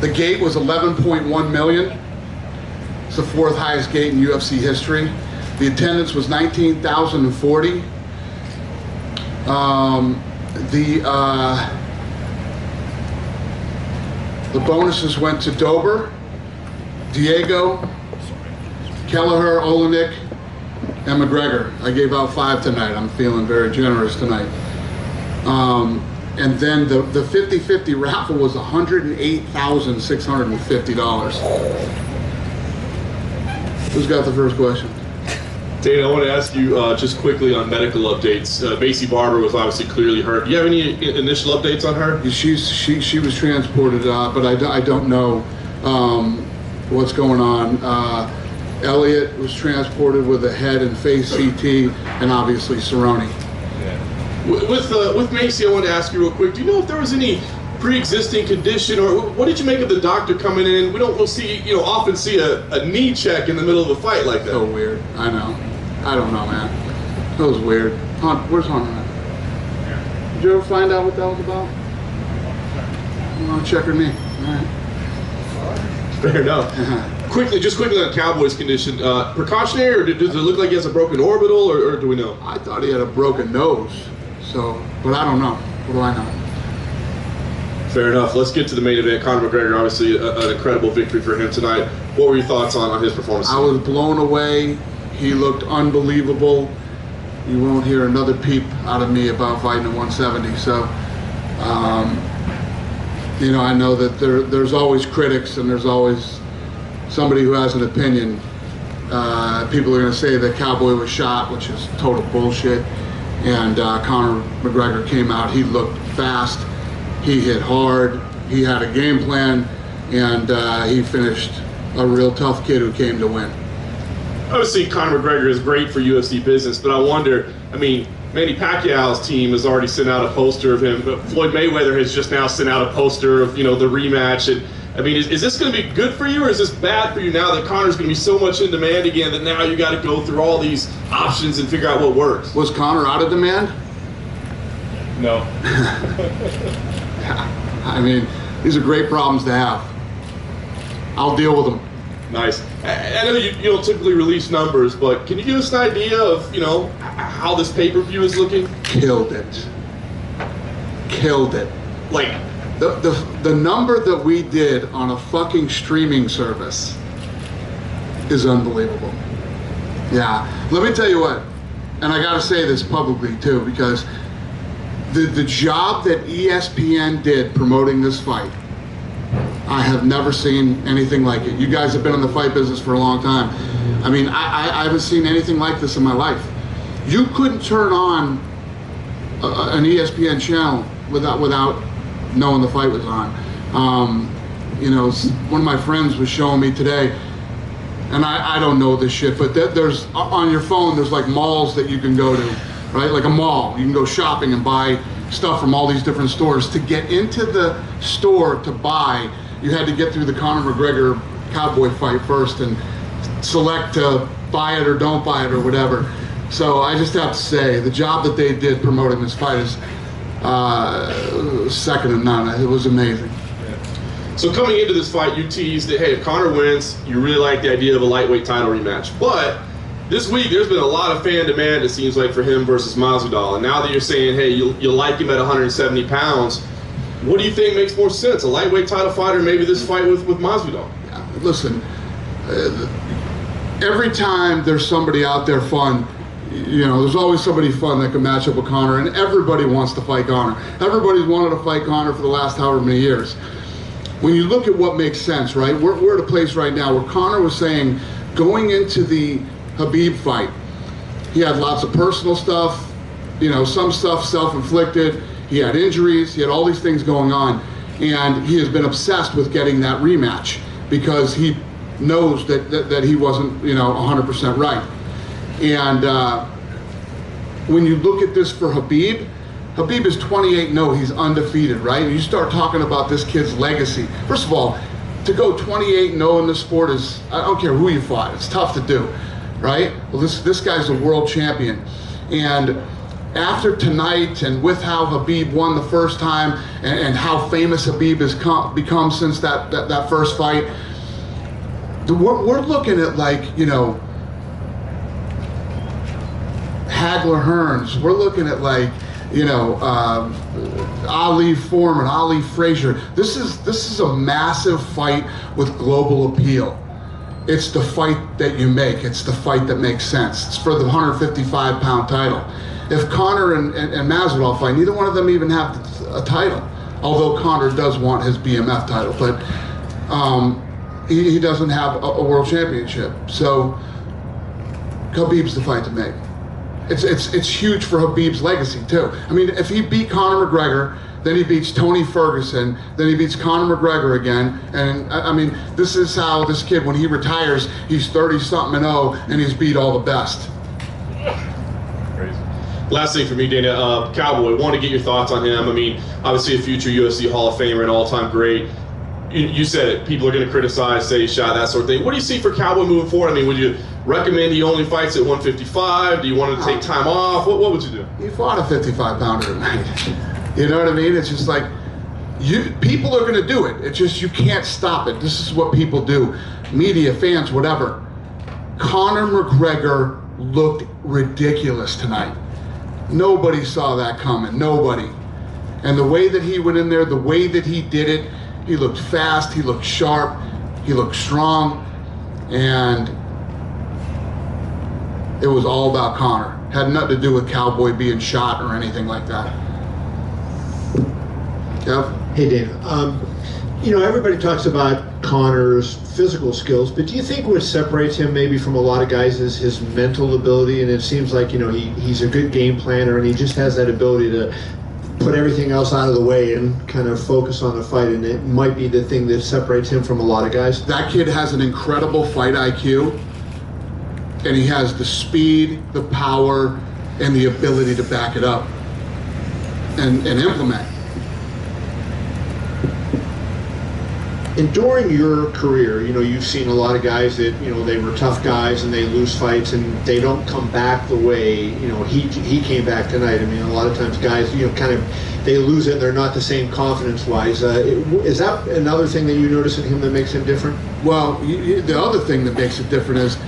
The gate was 11.1 million. It's the 4th highest gate in UFC history. The attendance was 19,040. The bonuses went to Dober, Diego, Kelleher, Olenek, and McGregor. I gave out 5 tonight. I'm feeling very generous tonight. And then the 50-50 raffle was $108,650. Who's got the first question? Dana, I want to ask you just quickly on medical updates. Macy Barber was obviously clearly hurt. Do you have any initial updates on her? She was transported, but I don't know what's going on. Elliott was transported with a head and face CT, and obviously Cerrone. Yeah. With Macy, I wanted to ask you real quick. Do you know if there was any pre-existing condition, or what did you make of the doctor coming in? We don't often see a knee check in the middle of a fight like that. So weird. I know. I don't know, man. That was weird. Where's Hunter at? Did you ever find out what that was about? I want to check her knee. All right. Fair enough. Just quickly on Cowboy's condition, precautionary, or does it look like he has a broken orbital, or do we know? I thought he had a broken nose, but I don't know. What do I know? Fair enough. Let's get to the main event. Conor McGregor, obviously an incredible victory for him tonight. What were your thoughts on his performance? I was blown away. He looked unbelievable. You won't hear another peep out of me about fighting at 170. So, I know that there's always critics and there's always somebody who has an opinion. People are going to say that Cowboy was shot, which is total bullshit. And Conor McGregor came out. He looked fast. He hit hard. He had a game plan, and he finished a real tough kid who came to win. Obviously, Conor McGregor is great for UFC business, but I wonder, Manny Pacquiao's team has already sent out a poster of him, but Floyd Mayweather has just now sent out a poster of, the rematch. And is this going to be good for you, or is this bad for you now that Conor's going to be so much in demand again that now you got to go through all these options and figure out what works? Was Conor out of demand? No. These are great problems to have. I'll deal with them. Nice. I know you don't typically release numbers, but can you give us an idea of, how this pay-per-view is looking? Killed it. Like, the number that we did on a fucking streaming service is unbelievable. Yeah. Let me tell you what, and I gotta say this publicly too, because the job that ESPN did promoting this fight, I have never seen anything like it. You guys have been in the fight business for a long time. I haven't seen anything like this in my life. You couldn't turn on an ESPN channel without knowing the fight was on. One of my friends was showing me today, and I don't know this shit, but there's on your phone, there's like malls that you can go to, right? Like a mall. You can go shopping and buy stuff from all these different stores. To get into the store to buy, you had to get through the Conor McGregor Cowboy fight first and select to buy it or don't buy it or whatever. So I just have to say, the job that they did promoting this fight is second to none. It was amazing. So coming into this fight, you teased that, hey, if Conor wins, you really like the idea of a lightweight title rematch. But this week, there's been a lot of fan demand, it seems like, for him versus Masvidal. And now that you're saying, hey, you like him at 170 pounds, what do you think makes more sense? A lightweight title fight, or maybe this fight with Masvidal? Yeah, listen, every time there's somebody out there fun, there's always somebody fun that can match up with Conor, and everybody wants to fight Conor. Everybody's wanted to fight Conor for the last however many years. When you look at what makes sense, right? We're at a place right now where Conor was saying, going into the Khabib fight, he had lots of personal stuff, some stuff self-inflicted. He had injuries, he had all these things going on, and he has been obsessed with getting that rematch because he knows that he wasn't, 100% right. And when you look at this for Khabib is 28-0, he's undefeated, right? And you start talking about this kid's legacy. First of all, to go 28-0 in this sport is, I don't care who you fought, it's tough to do, right? Well, this guy's a world champion. And after tonight and with how Khabib won the first time and how famous Khabib has become since that first fight, we're looking at, like, you know, Hagler Hearns. We're looking at, like, you know, Ali Foreman, Ali Frazier. This is a massive fight with global appeal. It's the fight that you make. It's the fight that makes sense. It's for the 155-pound title. If Conor and Masvidal fight, neither one of them even have a title. Although Conor does want his BMF title, but he doesn't have a world championship. So Khabib's the fight to make. It's huge for Khabib's legacy too. I mean, if he beat Conor McGregor, then he beats Tony Ferguson, then he beats Conor McGregor again, and I mean, this is how this kid, when he retires, he's 30-something-0, and he's beat all the best. Crazy. Last thing for me, Dana, Cowboy, want to get your thoughts on him. I mean, obviously a future UFC Hall of Famer and all-time great. You said it. People are going to criticize, say he shot, that sort of thing. What do you see for Cowboy moving forward? I mean, would you recommend he only fights at 155? Do you want him to take time off? What would you do? He fought a 55-pounder tonight. You know what I mean? It's just like, people are going to do it. It's just you can't stop it. This is what people do. Media, fans, whatever. Conor McGregor looked ridiculous tonight. Nobody saw that coming. Nobody. And the way that he went in there, the way that he did it, he looked fast, he looked sharp, he looked strong, and it was all about Conor. Had nothing to do with Cowboy being shot or anything like that. Kev? Hey, Dana. You know, everybody talks about Conor's physical skills, but do you think what separates him maybe from a lot of guys is his mental ability? And it seems like, you know, he's a good game planner, and he just has that ability to put everything else out of the way and kind of focus on the fight, and it might be the thing that separates him from a lot of guys. That kid has an incredible fight IQ, and he has the speed, the power, and the ability to back it up and implement. And during your career, you know, you've seen a lot of guys that, you know, they were tough guys and they lose fights and they don't come back the way, you know, he came back tonight. I mean, a lot of times guys, you know, kind of, they lose it and they're not the same confidence-wise. Is that another thing that you notice in him that makes him different? Well, the other thing that makes it different is,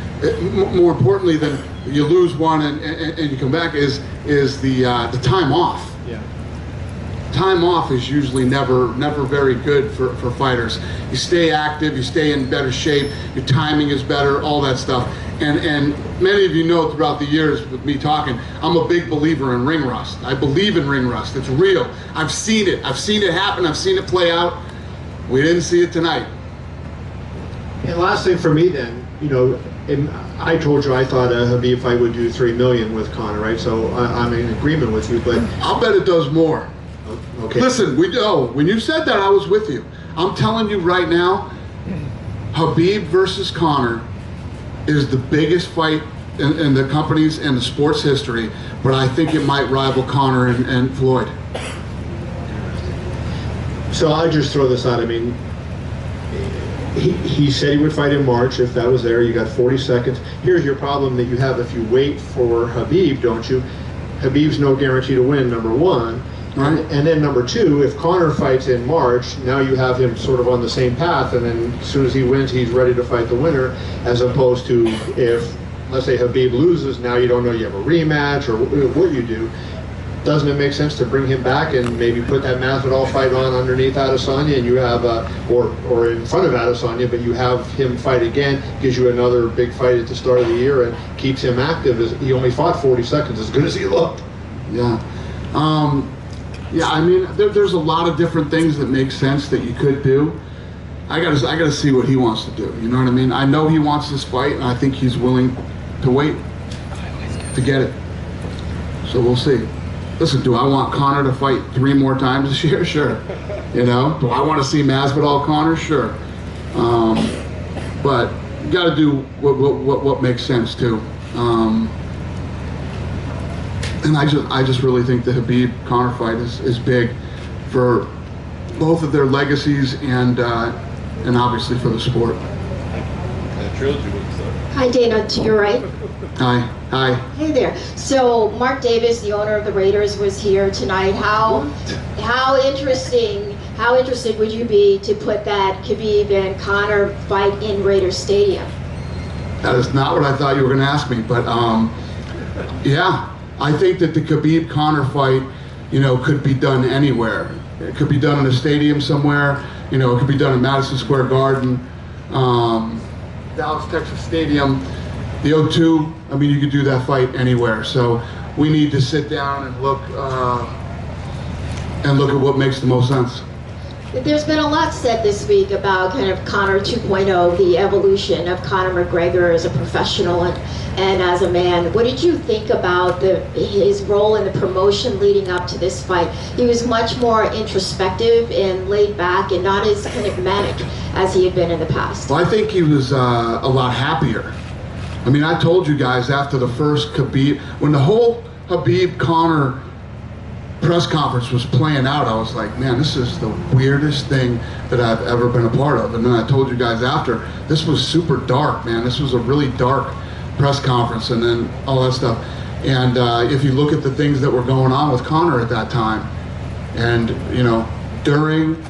more importantly than you lose one and you come back, is the time off. Yeah. Time off is usually never very good for fighters. You stay active, you stay in better shape, your timing is better, all that stuff. And many of you know throughout the years with me talking, I'm a big believer in ring rust. I believe in ring rust. It's real. I've seen it. I've seen it happen. I've seen it play out. We didn't see it tonight. And last thing for me then, you know, I told you I thought a Khabib fight would do $3 million with Conor, right? So I'm in agreement with you, but I'll bet it does more. okay. Listen, when you said that, I was with you. I'm telling you right now, Khabib versus Conor is the biggest fight in the company's and the sports history, but I think it might rival Conor and Floyd. So I'll just throw this out. I mean, he said he would fight in March if that was there. You got 40 seconds. Here's your problem that you have if you wait for Khabib, don't you? Khabib's no guarantee to win, number one. Right. And then number two, if Conor fights in March, now you have him sort of on the same path, and then as soon as he wins, he's ready to fight the winner, as opposed to if, let's say, Khabib loses, now you don't know you have a rematch or what you do. Doesn't it make sense to bring him back and maybe put that Masvidal fight on underneath Adesanya, and you have, or in front of Adesanya, but you have him fight again, gives you another big fight at the start of the year and keeps him active. He only fought 40 seconds, as good as he looked. Yeah. Yeah, I mean, there's a lot of different things that make sense that you could do. I gotta see what he wants to do. You know what I mean? I know he wants this fight, and I think he's willing to wait to get it. So we'll see. Listen, do I want Conor to fight 3 more times this year? Sure. You know, do I want to see Masvidal Conor? Sure. But you got to do what makes sense too. And I just really think the Khabib Conor fight is big for both of their legacies and obviously for the sport. That trilogy was Hi, Dana, to your right. Hi. Hi. Hey there. So Mark Davis, the owner of the Raiders, was here tonight. How interested would you be to put that Khabib and Conor fight in Raiders Stadium? That is not what I thought you were going to ask me, but yeah, I think that the Khabib-Conor fight, could be done anywhere. It could be done in a stadium somewhere. It could be done in Madison Square Garden, Dallas, Texas Stadium, the O2. I mean, you could do that fight anywhere. So we need to sit down and look at what makes the most sense. There's been a lot said this week about kind of Conor 2.0, the evolution of Conor McGregor as a professional and as a man. What did you think about his role in the promotion leading up to this fight? He was much more introspective and laid back and not as kind of manic as he had been in the past. Well, I think he was a lot happier. I mean, I told you guys after the first Khabib, when the whole Khabib-Conor press conference was playing out, I was like, man, this is the weirdest thing that I've ever been a part of. And then I told you guys after, this was super dark, man. This was a really dark press conference, and then all that stuff. And if you look at the things that were going on with Conor at that time, and during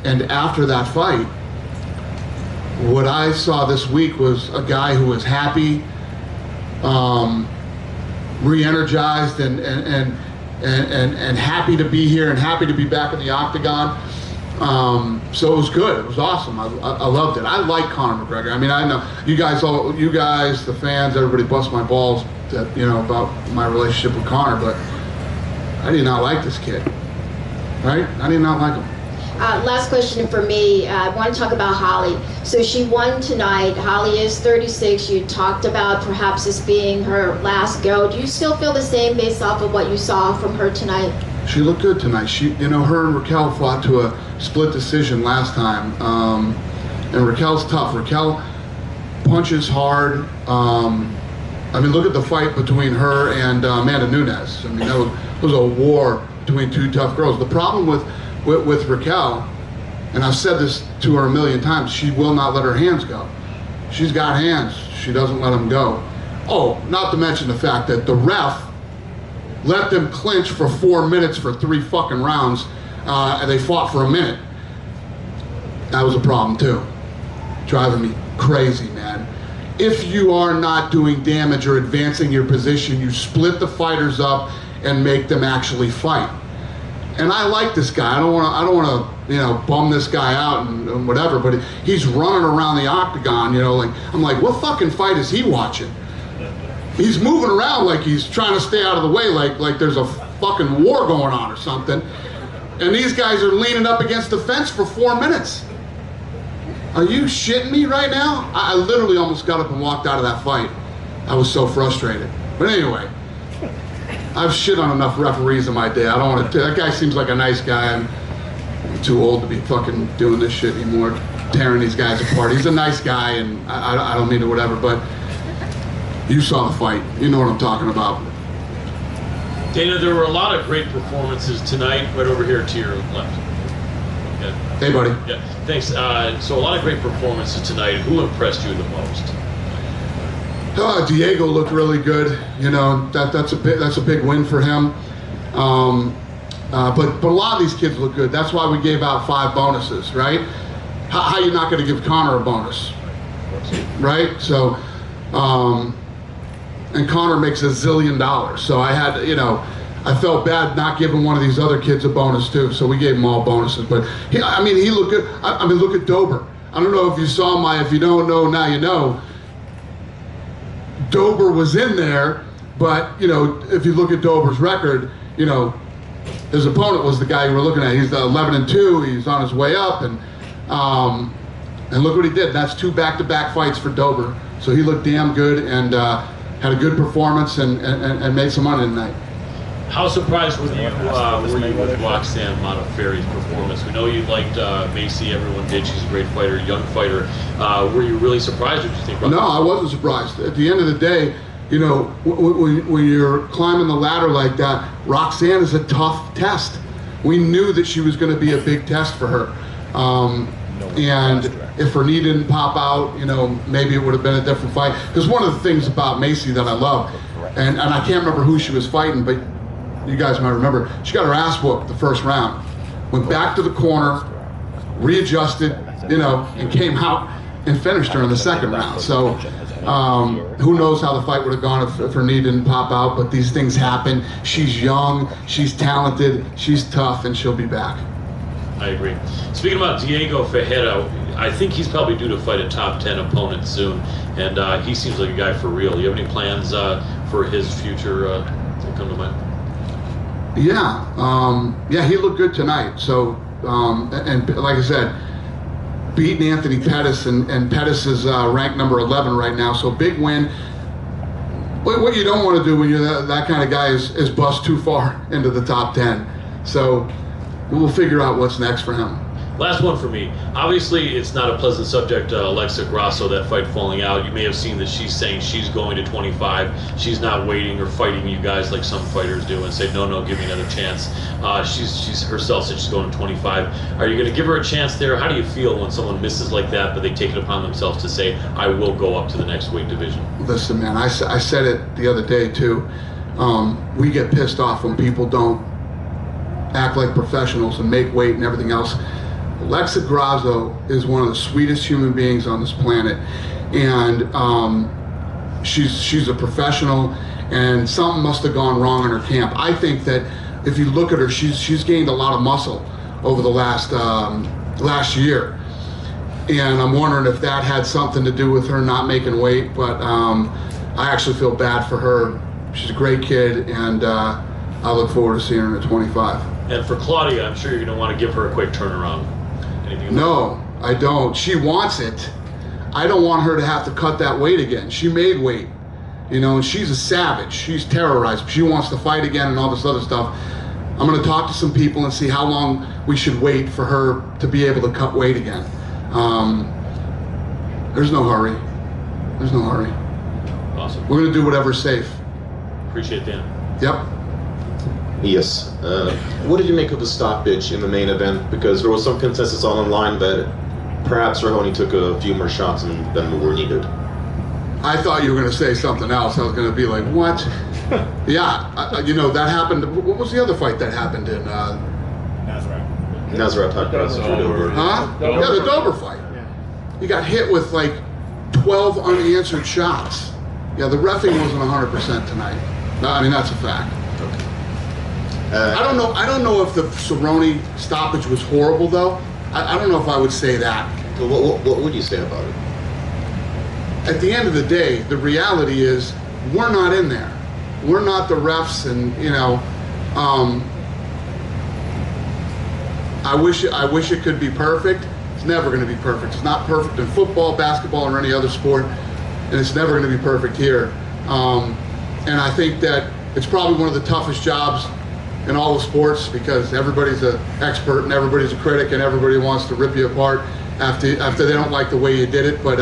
and after that fight, what I saw this week was a guy who was happy, re-energized, and happy to be here and happy to be back in the octagon. So it was good. It was awesome. I loved it. I like Conor McGregor. I mean, I know you guys, the fans, everybody bust my balls that, about my relationship with Conor, but I did not like this kid. Right? I did not like him. Last question for me. I want to talk about Holly. So she won tonight. Holly is 36. You talked about perhaps this being her last go. Do you still feel the same based off of what you saw from her tonight? She looked good tonight. She, her and Raquel fought to a split decision last time. And Raquel's tough. Raquel punches hard. I mean, look at the fight between her and Amanda Nunes. I mean, that was a war between two tough girls. The problem with Raquel, and I've said this to her a million times, she will not let her hands go. She's got hands. She doesn't let them go. Oh, not to mention the fact that the ref let them clinch for 4 minutes for 3 fucking rounds, and they fought for a minute. That was a problem too. Driving me crazy, man. If you are not doing damage or advancing your position, you split the fighters up and make them actually fight. And I like this guy. I don't want to, bum this guy out and whatever. But he's running around the octagon, I'm like, what fucking fight is he watching? He's moving around like he's trying to stay out of the way, like there's a fucking war going on or something. And these guys are leaning up against the fence for 4 minutes. Are you shitting me right now? I literally almost got up and walked out of that fight. I was so frustrated. But anyway. I've shit on enough referees in my day. I don't want to. That guy seems like a nice guy. I'm too old to be fucking doing this shit anymore, tearing these guys apart. He's a nice guy, and I don't mean to whatever, but you saw the fight. You know what I'm talking about. Dana, there were a lot of great performances tonight. Right over here to your left. Yeah. Hey, buddy. Yeah. Thanks. So a lot of great performances tonight. Who impressed you the most? Diego looked really good. That's a big win for him. But a lot of these kids look good. That's why we gave out 5 bonuses, right? How you not going to give Conor a bonus, right? So, and Conor makes $1 zillion. So I had, I felt bad not giving one of these other kids a bonus too. So we gave them all bonuses. But he looked good. I mean, look at Dober. I don't know if you saw if you don't know, now you know. Dober was in there, but if you look at Dober's record, his opponent was the guy you were looking at. He's 11-2. He's on his way up, and look what he did. That's 2 back-to-back fights for Dober. So he looked damn good and had a good performance and made some money tonight. How surprised were you with Roxanne Modafferi's performance? We know you liked Macy. Everyone did. She's a great fighter, young fighter. Were you really surprised, or did you think? No, I wasn't surprised. At the end of the day, when you're climbing the ladder like that, Roxanne is a tough test. We knew that she was going to be a big test for her. And if her knee didn't pop out, maybe it would have been a different fight. Because one of the things about Macy that I love, and I can't remember who she was fighting, but you guys might remember, she got her ass whooped the first round. Went back to the corner, readjusted, and came out and finished her in the second round. So who knows how the fight would have gone if her knee didn't pop out, but these things happen. She's young, she's talented, she's tough, and she'll be back. I agree. Speaking about Diego Ferreira, I think he's probably due to fight a top 10 opponent soon, and he seems like a guy for real. You have any plans for his future that come to mind? Yeah, he looked good tonight. So, and like I said, beating Anthony Pettis, and Pettis is ranked number 11 right now, so big win. What you don't want to do when you're that kind of guy is bust too far into the top 10. So we'll figure out what's next for him. Last one for me. Obviously, it's not a pleasant subject, Alexa Grasso, that fight falling out. You may have seen that she's saying she's going to 25. She's not waiting or fighting you guys like some fighters do and say, no, give me another chance. She's herself said she's going to 25. Are you going to give her a chance there? How do you feel when someone misses like that, but they take it upon themselves to say, I will go up to the next weight division? Listen, man, I said it the other day, too. We get pissed off when people don't act like professionals and make weight and everything else. Alexa Grasso is one of the sweetest human beings on this planet, and she's a professional, and something must have gone wrong in her camp. I think that if you look at her, she's gained a lot of muscle over the last year, and I'm wondering if that had something to do with her not making weight. But I actually feel bad for her. She's a great kid, and I look forward to seeing her at 25. And for Claudia, I'm sure you're going to want to give her a quick turnaround. No, I don't. She wants it. I don't want her to have to cut that weight again. She made weight, and she's a savage. She's terrorized. She wants to fight again and all this other stuff. I'm going to talk to some people and see how long we should wait for her to be able to cut weight again. There's no hurry. There's no hurry. Awesome. We're going to do whatever's safe. Appreciate that. Yep. Yes. What did you make of the stoppage in the main event? Because there was some consensus online that perhaps Cerrone took a few more shots than were needed. I thought you were going to say something else. I was going to be like, what? Yeah, that happened. What was the other fight that happened in? Nazareth had Huh? Yeah, the Dober fight. He got hit with like 12 unanswered shots. Yeah, the reffing wasn't 100% tonight. No, I mean, that's a fact. I don't know if the Cerrone stoppage was horrible, though. I don't know if I would say that. What would you say about it? At the end of the day, the reality is we're not in there. We're not the refs, and I wish it could be perfect. It's never going to be perfect. It's not perfect in football, basketball, or any other sport, and it's never going to be perfect here. And I think that it's probably one of the toughest jobs in all the sports, because everybody's an expert and everybody's a critic and everybody wants to rip you apart after they don't like the way you did it. But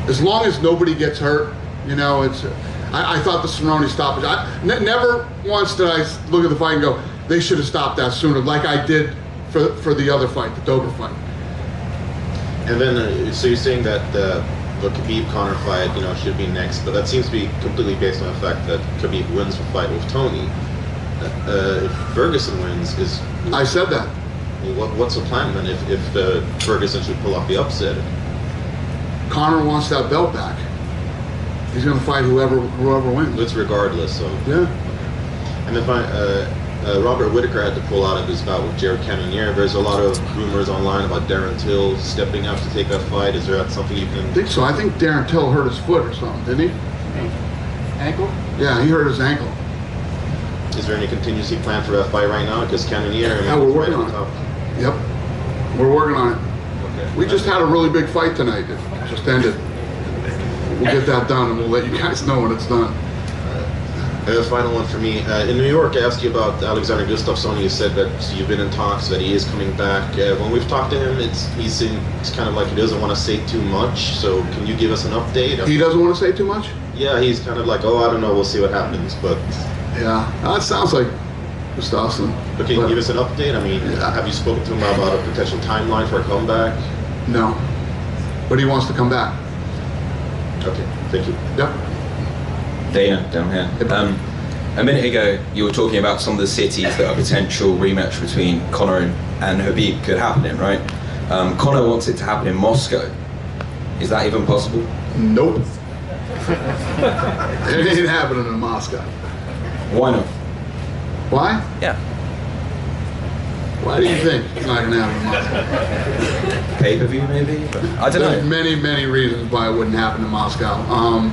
as long as nobody gets hurt, I thought the Cerrone stoppage. Never once did I look at the fight and go, they should have stopped that sooner, like I did for the other fight, the Dober fight. And then, so you're saying that the Khabib-Conor fight, should be next, but that seems to be completely based on the fact that Khabib wins the fight with Tony. If Ferguson wins, I said that. What's the plan then if Ferguson should pull off the upset? Conor wants that belt back. He's going to fight whoever wins. It's regardless. So. Yeah. And if Robert Whittaker had to pull out of his bout with Jared Cannonier, there's a lot of rumors online about Darren Till stepping up to take that fight. Is there something you can? I think so. I think Darren Till hurt his foot or something, didn't he? Ankle? Yeah, he hurt his ankle. Is there any contingency plan for that fight right now? Because Cannonier, Yeah, we're working on it. Yep, we're working on it. Okay. We just had a really big fight tonight. It just ended. We'll get that done, and we'll let you guys know when it's done. The final one for me. In New York, I asked you about Alexander Gustafsson. You said that you've been in talks, that he is coming back. When we've talked to him, it's kind of like he doesn't want to say too much. So can you give us an update? He doesn't want to say too much? Yeah, he's kind of like, I don't know, we'll see what happens. But yeah, that sounds like Gustafsson. But can you But- give us an update? I mean, have you spoken to him about a potential timeline for a comeback? No, but he wants to come back. Okay, thank you. Yep. Dana, down here. A minute ago, you were talking about some of the cities that a potential rematch between Conor and Khabib could happen in, right? Conor wants it to happen in Moscow. Is that even possible? Nope. It ain't happening in Moscow. Why not? Why? Yeah. Why do you think it's not going to happen in Moscow? Pay-per-view, maybe? But I don't There's know. many, many reasons why it wouldn't happen in Moscow.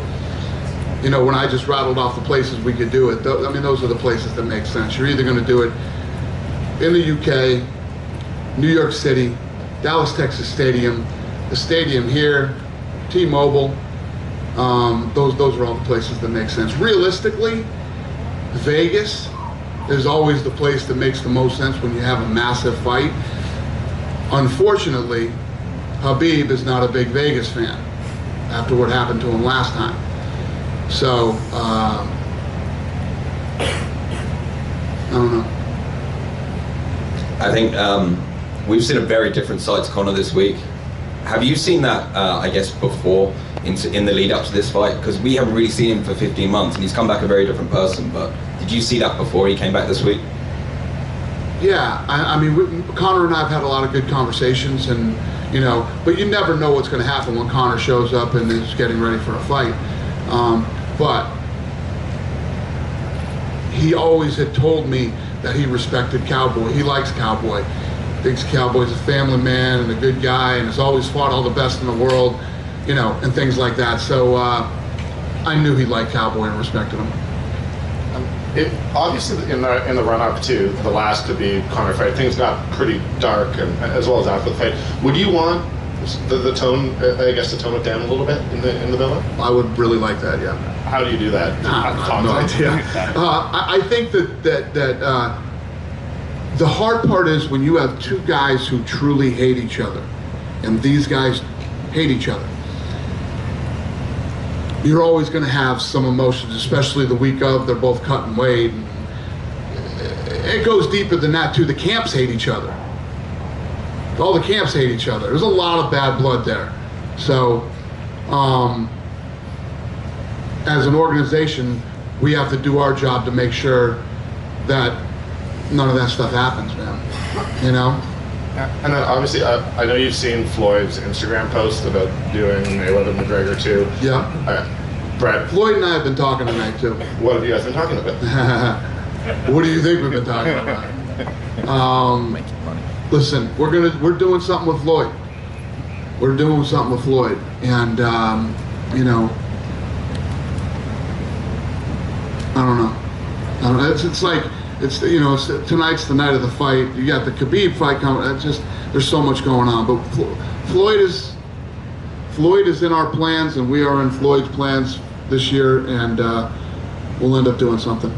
You know, when I just rattled off the places we could do it, I mean, those are the places that make sense. You're either going to do it in the UK, New York City, Dallas, Texas Stadium, the stadium here, T-Mobile. Those are all the places that make sense. Realistically, Vegas is always the place that makes the most sense when you have a massive fight. Unfortunately, Khabib is not a big Vegas fan after what happened to him last time. So, I don't know. I think we've seen a very different side to Conor this week. Have you seen that, I guess, before in the lead up to this fight? Because we haven't really seen him for 15 months and he's come back a very different person. But did you see that before he came back this week? Yeah, I mean, Conor and I have had a lot of good conversations, and you know, but you never know what's going to happen when Conor shows up and is getting ready for a fight. But he always had told me that he respected Cowboy. He likes Cowboy. Thinks Cowboy's a family man and a good guy, and has always fought all the best in the world, you know, and things like that. So I knew he liked Cowboy and respected him. Obviously, in the run-up to the last Khabib Conor fight, things got pretty dark, and as well as after the fight. Would you want the tone? I guess to tone it down a little bit in the build-up. I would really like that. Yeah. How do you do that? I have no idea. I think that the hard part is when you have two guys who truly hate each other, and these guys hate each other. You're always going to have some emotions, especially the week of. They're both cutting weight. It goes deeper than that too. The camps hate each other. All the camps hate each other. There's a lot of bad blood there. So, as an organization, we have to do our job to make sure that none of that stuff happens, man. You know? And then obviously, I know you've seen Floyd's Instagram post about doing Mayweather McGregor too. Yeah. Brett, Floyd and I have been talking tonight too. what have you guys been talking about? What do you think we've been talking about? Listen, we're doing something with Floyd. We're doing something with Floyd, and you know, I don't know. It's like you know, tonight's the night of the fight. You got the Khabib fight coming. It's just there's so much going on. But Floyd is in our plans, and we are in Floyd's plans this year, and we'll end up doing something.